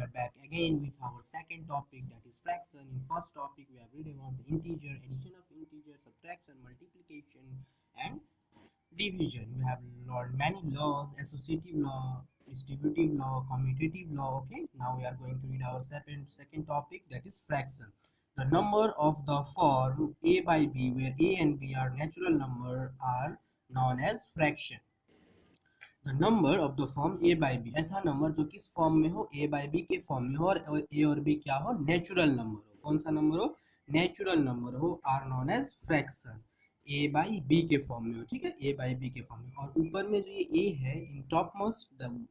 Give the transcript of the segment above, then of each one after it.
are back again with our second topic, that is fraction. In first topic we have read about the integer, addition of integer, subtraction, multiplication and division. We have learned many laws: associative law, distributive law, commutative law. Okay, now we are going to read our second topic, that is fraction. The number of the form a by b, where a and b are natural number, are known as fraction. The number of the form a by b, ऐसा नंबर जो किस फॉर्म में हो, a by B के form में हो, और ए और बी क्या हो, नेचुरल नंबर हो. कौन सा नंबर हो, नेचुरल नंबर हो, or known as fraction. A by B के फॉर्म में हो, ठीक है, ए बाई बी के फॉर्म में. और ऊपर में जो ये ए है, in top most the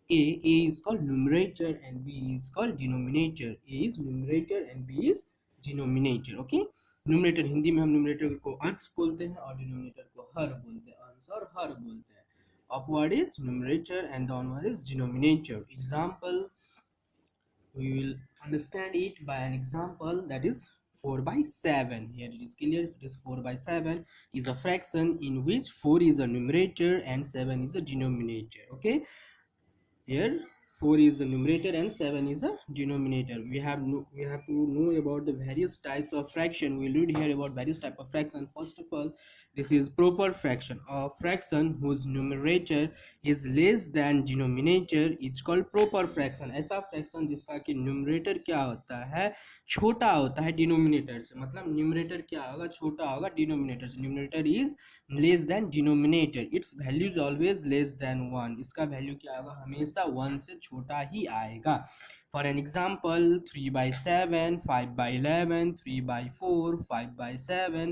A is called numerator and B is called denominator. A is numerator and B is denominator. Okay, numerator Hindi में हम न्यूमरेटर को अंश बोलते हैं और डिनोमिनेटर को हर बोलते हैं, अंश और हर बोलते हैं. Upward is numerator and downward is denominator. Example, we will understand it by an example, that is 4 by 7. Here it is clear. If it is 4 by 7 is a fraction in which 4 is a numerator and 7 is a denominator. Okay, here 4 is the numerator and 7 is a denominator. We have to know about the various types of fraction. We will read here about various type of fraction. First of all, this is proper fraction. A fraction whose numerator is less than denominator is called proper fraction. ऐसा fraction जिसका कि numerator क्या होता है, छोटा होता है denominator से. मतलब numerator क्या होगा, छोटा होगा denominator से. numerator is less than denominator. Its value is always less than 1. इसका value क्या होगा, हमेशा 1 से छोटा ही आएगा. For an example, 3 by 7, 5 by 11, 3 by 4, 5 by 7.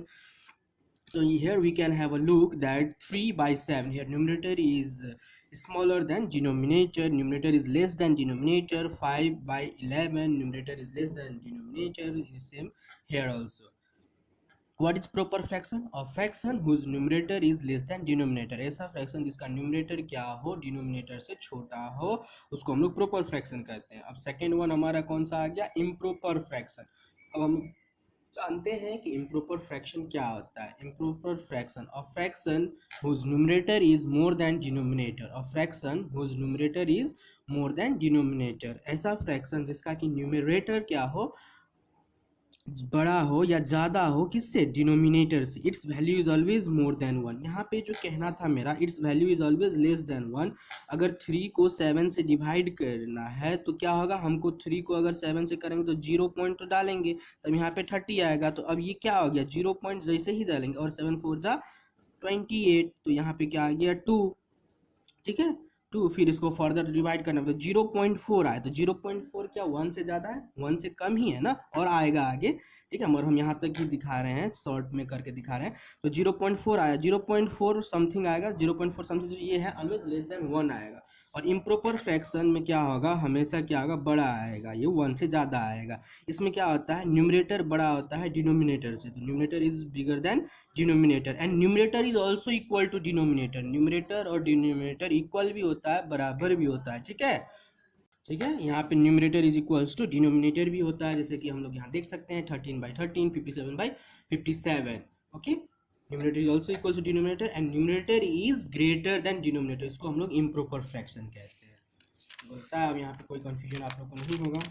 So here we can have a look that 3 by 7, here numerator is smaller than denominator, numerator is less than denominator. 5 by 11, numerator is less than denominator, is same here also. What is proper fraction? A fraction whose numerator is less than denominator. ऐसा fraction जिसका numerator क्या हो, denominator से छोटा हो, उसको हम लोग proper fraction कहते हैं. अब second one हमारा कौन सा आ गया, improper fraction. अब हम जानते हैं कि improper fraction क्या होता है. improper fraction, a fraction whose numerator is more than denominator. a fraction whose numerator is more than denominator. ऐसा fraction जिसका कि numerator क्या हो, बड़ा हो या ज़्यादा हो, किससे, डिनोमिनेटर से. It's value is always more than 1. यहाँ पे जो कहना था मेरा, it's value is always less than 1. अगर 3 को 7 से डिवाइड करना है तो क्या होगा, हमको 3 को अगर 7 से करेंगे तो 0 पॉइंट तो डालेंगे, तब यहाँ पे 30 आएगा. तो अब ये क्या हो गया, 0 पॉइंट जैसे ही डालेंगे, और 7 4 जा 28, तो यहाँ पे क्या आ गया 2. ठीक है, 2. फिर इसको फर्दर डिवाइड करना, तो 0.4 आए. तो 0.4 क्या 1 से ज़्यादा है, 1 से कम ही है ना, और आएगा आगे. ठीक है, और हम यहाँ तक ही दिखा रहे हैं, शॉर्ट में करके दिखा रहे हैं. तो 0.4 आया, 0.4 समथिंग आएगा, 0.4 समथिंग ये है, ऑलवेज लेस देन 1 आएगा. और इम्प्रॉपर फ्रैक्शन में क्या होगा, हमेशा क्या होगा, बड़ा आएगा, ये 1 से ज़्यादा आएगा. इसमें क्या होता है, न्यूमरेटर बड़ा होता है डिनोमिनेटर से. तो numerator is bigger than denominator and numerator is also equal to denominator. Numerator और डिनोमिनेटर इक्वल भी होता है, बराबर भी होता है. ठीक है, ठीक है, यहाँ पे numerator is equals to denominator भी होता है, जैसे कि हम लोग यहाँ देख सकते हैं 13 by 13, 57 by 57. ओके, numerator is also equal to denominator and numerator is greater than denominator. इसको हम लोग इम्प्रॉपर फ्रैक्शन कहते हैं. बोलता है, अब यहाँ पे कोई कंफ्यूजन आप लोग को नहीं होगा.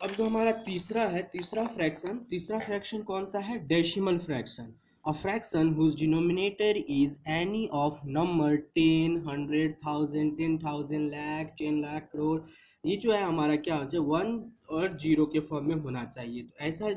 अब जो हमारा तीसरा है, तीसरा फ्रैक्शन कौन सा है, decimal fraction. A fraction whose denominator is any of number 10, 100, 1000, 10,000, lakh, 10 lakh, crore. ये जो है हमारा क्या हो जाए, 1 और 0 के फॉर्म में होना चाहिए. तो ऐसा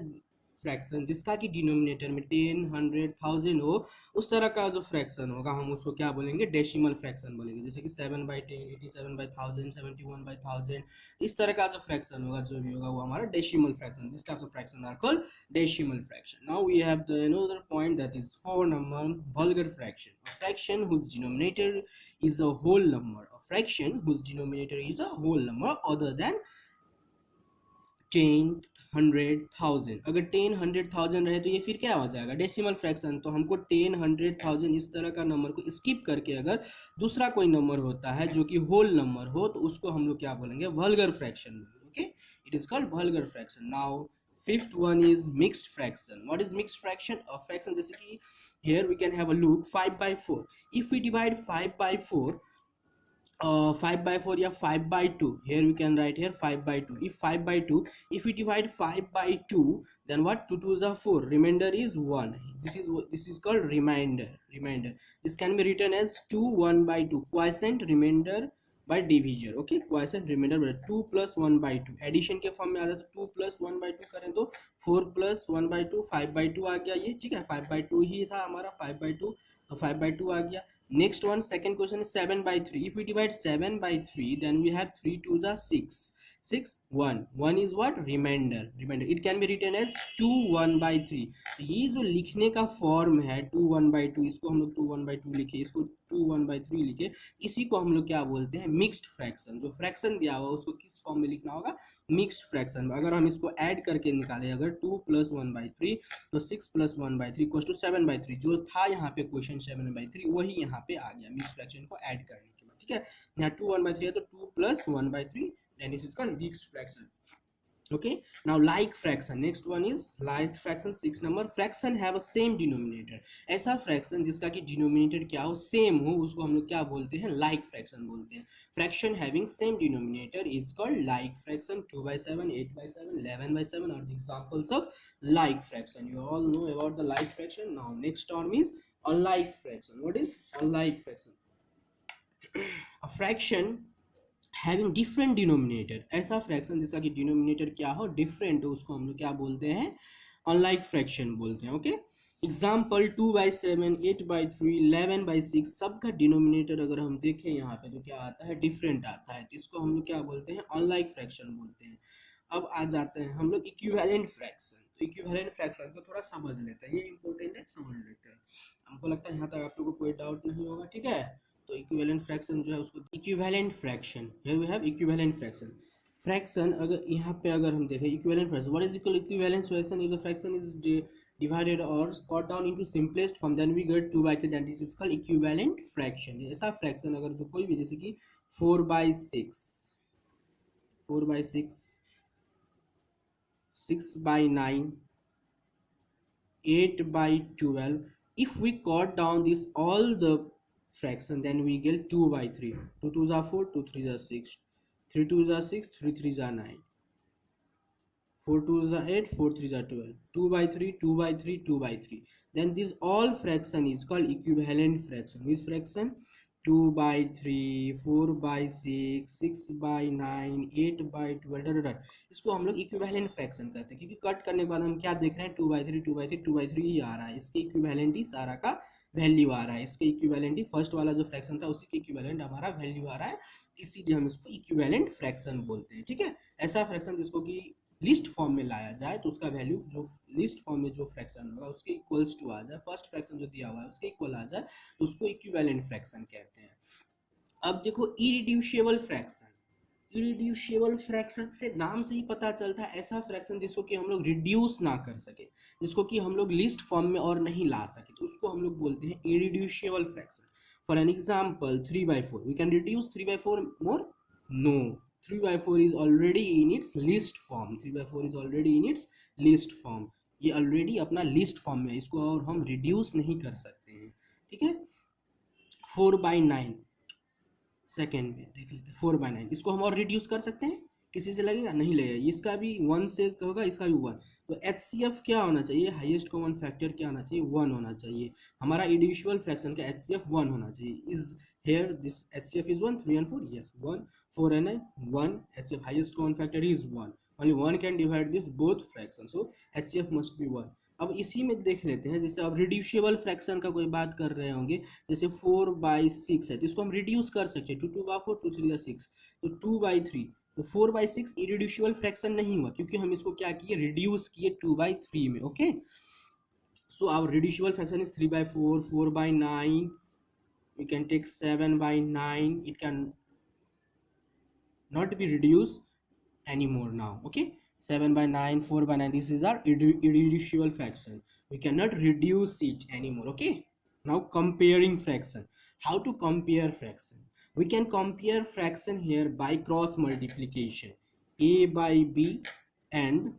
फ्रैक्शन जिसका कि डिनोमिनेटर में 10, 100, 1000 हो, उस तरह का जो फ्रैक्शन होगा हम उसको क्या बोलेंगे, डेसिमल फ्रैक्शन बोलेंगे. जैसे कि 7 by 10, 87 by 1000, 71 by 1000. इस तरह का जो फ्रैक्शन होगा, जो भी होगा, वो हमारा decimal fraction. This types of fraction are called decimal fraction. Now we have the another point, that is 4 number vulgar fraction. A fraction whose denominator is a whole number. A fraction whose denominator is a whole number other than 10, 100, 1000. अगर 10, 100, 1000 रहे तो ये फिर क्या हो जाएगा, decimal fraction. तो हमको 10, 100, 1000 इस तरह का नंबर को स्किप करके अगर दूसरा कोई नंबर होता है जो कि होल नंबर हो, तो उसको हम लोग क्या बोलेंगे, vulgar fraction. Okay, it is called vulgar fraction. Now fifth one is mixed fraction. What is mixed fraction? A fraction जैसे कि here we can have a look, 5 by 4. If we divide 5 by 4, 5 by 4 या 5 by 2. Here we can write here 5 by 2. If 5 by 2, if we divide 5 by 2, then what? 2 2s are 4, remainder is 1. This is called remainder. This can be written as 2 1 by 2, quotient remainder by divisor. Okay, quotient remainder by 2 plus 1 by 2 addition के form में आ जाता है। 2 plus 1 by 2 करें तो 4 plus 1 by 2 5 by 2 आ गया ये, ठीक है। 5 by 2 ही था हमारा, 5 by 2, तो 5 by 2 आ गया। Next one, second question is 7 by 3. If we divide 7 by 3, then we have 3 2s are 6. 6 1. 1 is what? Remainder. It can be written as 2 1 by 3. ये जो लिखने का फॉर्म है 2 1 by 2, इसको हम लोग 2 1 by 2 लिखे, इसको 2 1 by 3 लिखे, इसी को हम लोग क्या बोलते हैं? Mixed fraction. जो फ्रैक्शन दिया हुआ उसको किस फॉर्म में लिखना होगा? Mixed fraction. अगर हम इसको ऐड करके निकालें, अगर 2 plus 1 by 3, तो 6 plus 1 by 3 equals to 7 by 3। जो था यहाँ पे क्वेश्चन 7 by 3, वही यहाँ पे आ गया मिक्स फ्रैक्शन को ऐड करने के बाद, ठीक है। यहाँ 2 1 by 3 है तो 2 plus 1 by 3, then this is called mixed fraction. Okay, now like fraction, next one is like fraction, 6 number. Fraction have a same denominator. ऐसा fraction जिसका कि denominator क्या हो? same हो, उसको हम लोग क्या बोलते हैं? like fraction बोलते हैं। fraction having same denominator is called like fraction. 2 by 7, 8 by 7, 11 by 7 are the examples of like fraction. You all know about the like fraction. Now next term is unlike fraction. What is unlike fraction? A fraction having different denominator, ऐसा fraction जिसका कि denominator क्या हो? Different हो, उसको हम लोग क्या बोलते हैं? अनलाइक फ्रैक्शन बोलते हैं। Okay, example 2 by 7, 8 by 3, 11 by 6, सबका डिनोमिनेटर अगर हम देखें यहाँ पे तो क्या आता है? डिफरेंट आता है, तो इसको हम लोग क्या बोलते हैं? अनलाइक फ्रैक्शन बोलते हैं। अब आ जाते हैं हम लोग इक्विवेलेंट फ्रैक्शन। तो इक्विवेलेंट फ्रैक्शन को थोड़ा समझ लेते हैं, ये इंपॉर्टेंट है, समझ लेते हैं। हमको लगता है यहाँ तक आप लोगों को कोई डाउट नहीं होगा, ठीक है। तो इक्विवेलेंट फ्रैक्शन जो है उसको equivalent fraction, here we have equivalent fraction. Fraction अगर यहाँ पे अगर हम देखें equivalent fraction, what is equal equivalent fraction? If the fraction is divided or cut down into simplest form, then we get 2 by 3, that is called equivalent fraction. ऐसा fraction अगर जो कोई भी, जैसे कि 4 by 6, 4 by 6, 6 by 9, 8 by 12, if we cut down this all the fraction, then we get 2 by 3. 2 2s are 4, 2 3s are 6, 3 2s are 6, 3 3s are 9, 4 2s are 8, 4 3s are 12, 2 by 3, 2 by 3, 2 by 3. Then this all fraction is called equivalent fraction. Which fraction? 2 by 3, 4 by 6, 6 by 9, 8 by 12, इसको हम लोग equivalent fraction कहते हैं, क्योंकि cut करने के बाद हम क्या देख रहे हैं? 2 by 3, 2 by 3, 2 by 3 ही आ रहा है, इसके इक्विवेलेंट ही सारा का वैल्यू आ रहा है, इसके इक्विवेलेंट ही फर्स्ट वाला जो फ्रैक्शन था उसी के इक्विवेलेंट हमारा वैल्यू आ रहा है, इसीलिए हम इसको इक्विवेलेंट फ्रैक्शन बोलते हैं, ठीक है। ऐसा फ्रैक्शन जिसको कि लिस्ट फॉर्म में लाया जाए तो उसका वैल्यू जो लिस्ट फॉर्म में जो फ्रैक्शन होगा उसके इक्वल्स टू आ जाए, फर्स्ट फ्रैक्शन जो दिया हुआ है उसके इक्वल आ जाए, तो उसको इक्विवेलेंट फ्रैक्शन कहते हैं। अब देखो इरिड्यूसिबल फ्रैक्शन, इरिड्यूसिबल फ्रैक्शन से नाम से ही पता चलता है ऐसा फ्रैक्शन जिसको कि हम लोग रिड्यूस ना कर सके, जिसको कि हम लोग लिस्ट फॉर्म में और नहीं ला सके, तो उसको हम लोग बोलते हैं irreducible fraction. For an example 3 by 4, we can reduce 3 by 4 more? No, 3 by 4 is already in its list form, 3 by 4 is already in its list form, ये ऑलरेडी अपना लिस्ट फॉर्म में है, इसको और हम रिड्यूस नहीं कर सकते हैं, ठीक है। 4 by 9 सेकेंड में देख लेते हैं, 4 by 9 इसको हम और रिड्यूस कर सकते हैं? किसी से लगेगा? नहीं लगेगा, इसका भी 1 से होगा, इसका भी 1, तो HCF क्या होना चाहिए? हाईएस्ट कॉमन फैक्टर क्या होना चाहिए? 1 होना चाहिए। हमारा इडिविजुअल फ्रैक्शन का HCF 1 होना चाहिए। Is here this HCF is 1, 3 and 4, yes 1, 4 and 9, 1, HCF highest common factor is 1, only 1 can divide this both fractions, so HCF must be 1। अब इसी में देख लेते हैं, जैसे अब रिड्यूसिबल फ्रैक्शन का कोई बात कर रहे होंगे, जैसे 4 by 6 है तो इसको हम रिड्यूस कर सकते हैं, 2 2 by 4, 2 3 by 6, तो 2 by 3, तो 4 by 6 इरिड्यूसिबल फ्रैक्शन नहीं हुआ क्योंकि हम इसको क्या किए? रिड्यूस किए 2 by 3 में। Okay, so our reducible fraction is 3 by 4, 4 by 9, we can take 7 by 9, it can not be reduced anymore now. Okay, 7 by 9, 4 by 9, this is our irreducible fraction, we cannot reduce it anymore. Okay, now comparing fraction. How to compare fraction? We can compare fraction here by cross multiplication, a by b and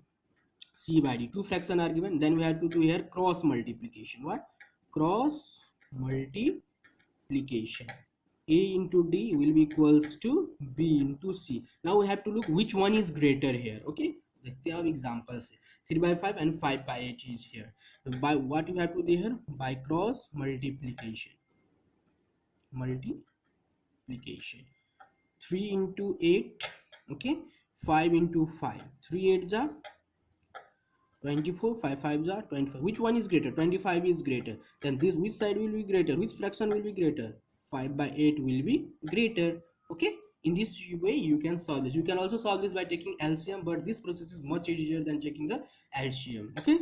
c by d. Two fraction are given, then we have to do here cross multiplication. What? Cross multiplication. A into D will be equals to B into C. Now we have to look which one is greater here. Okay, देखते हैं अब examples. 3/5 and 5/8 is here. By what you have to do here? By cross multiplication. Multiplication. 3 into 8. Okay, 5 into 5. 3 8 are 24, 5 5 are 25. Which one is greater? 25 is greater. Then this, which side will be greater? Which fraction will be greater? 5/8 will be greater. Okay, in this way you can solve this. You can also solve this by taking LCM, but this process is much easier than taking the LCM. Okay,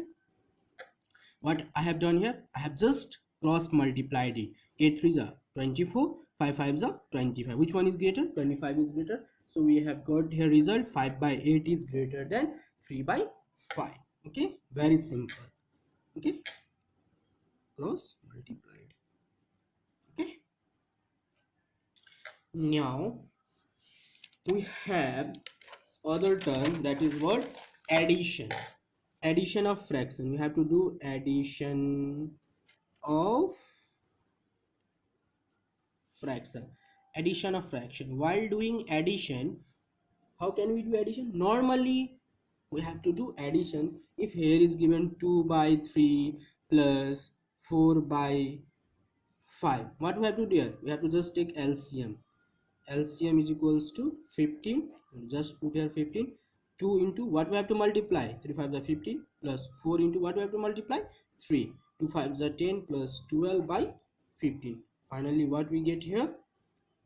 what I have done here, I have just cross multiplied it. 8 3s are 24, 5 5s are 25. Which one is greater? 25 is greater. So we have got here result 5/8 is greater than 3/5. Okay, very simple. Okay, cross multiplied. Okay, now we have other term, that is what? Addition. Addition of fraction. We have to do addition of fraction. Addition of fraction. While doing addition, how can we do addition? Normally we have to do addition if here is given 2/3 plus 4/5. What we have to do here? We have to just take LCM. LCM is equals to 15. Just put here 15. 2 into what we have to multiply? 3 5 are 15 plus 4 into what we have to multiply? 3. 2 5 are 10 plus 12/15. Finally what we get here?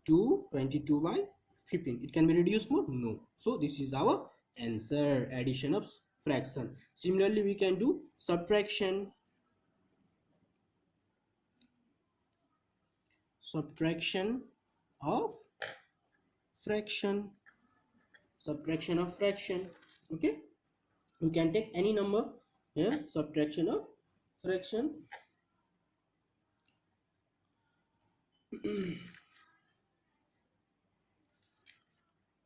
22/15. It can be reduced more? No. So this is our answer, addition of fraction. Similarly we can do subtraction. Subtraction of fraction. Subtraction of fraction. Okay, we can take any number here. Subtraction of fraction.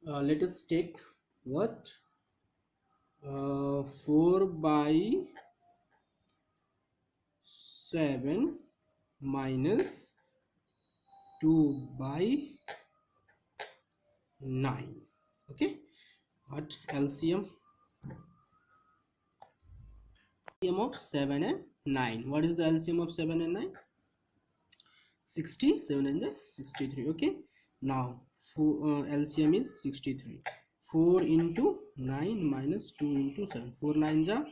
Let us take what? 4/7 minus 2/9. Okay, what? LCM. LCM of 7 and 9. What is the LCM of 7 and 9? 60. 7 and 63. Okay, now LCM is 63. 4 into 9 minus 2 into 7. 4 9s are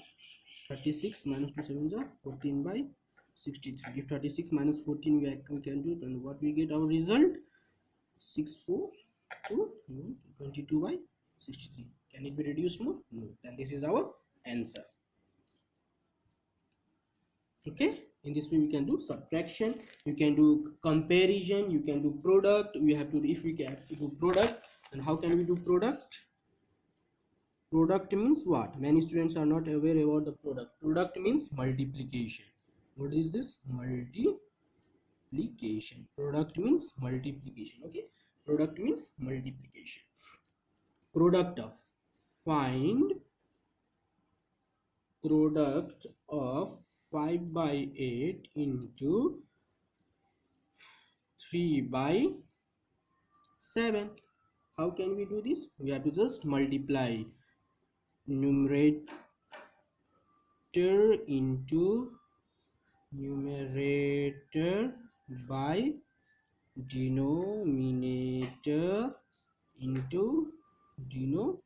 36 minus 2 7s are 14/63. If 36 minus 14 we can do, then what we get our result? 6 4 2 22/63. Can it be reduced more? No. Then this is our answer. Okay, in this way we can do subtraction, you can do comparison, you can do product. We have to, if we can do product, and how can we do product? Product means what? Many students are not aware about the product. Product means multiplication. What is this? Multiplication. Product means multiplication. Okay, product means multiplication. Product of, find product of 5/8 into 3/7. How can we do this? We have to just multiply numerator into numerator by denominator into denominator.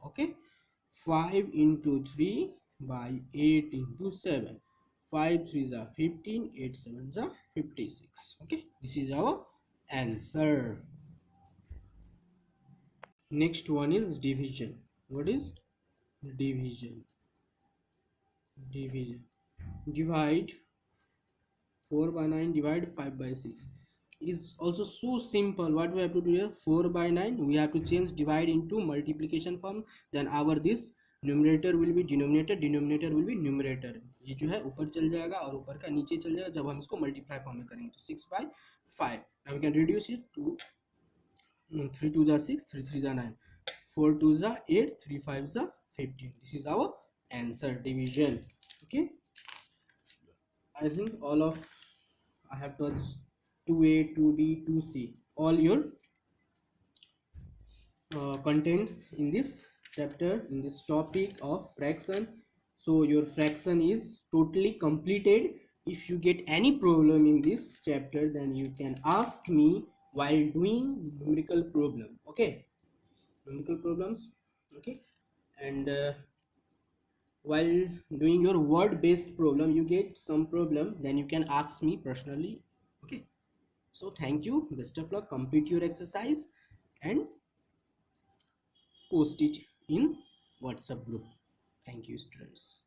Okay, 5 into 3/8 into 7. 5 3s are 15, 8 7s are 56. Okay, this is our answer. Next one is division. What is division? Division. Divide 4/9, divide 5/6. It is also so simple. What we have to do here? 4/9 we have to change divide into multiplication form. Then our this numerator will be denominator, denominator will be numerator. ये जो है ऊपर चल जाएगा और ऊपर का नीचे चल जाएगा जब हम इसको मल्टीप्लाई फॉर्म में करेंगे. तो 6/5. Now we can reduce it to 3 2s are 6, 3 3s are 9, 4 2s are 8, 3 5s are 15. This is our answer, division. Okay, I think all of I have touched 2a, 2b, 2c, all your contents in this chapter, in this topic of fraction. So your fraction is totally completed. If you get any problem in this chapter, then you can ask me while doing numerical problem. Okay, numerical problems. Okay, and while doing your word based problem you get some problem, then you can ask me personally. Okay, so thank you, best of luck, complete your exercise and post it in WhatsApp group. Thank you, students.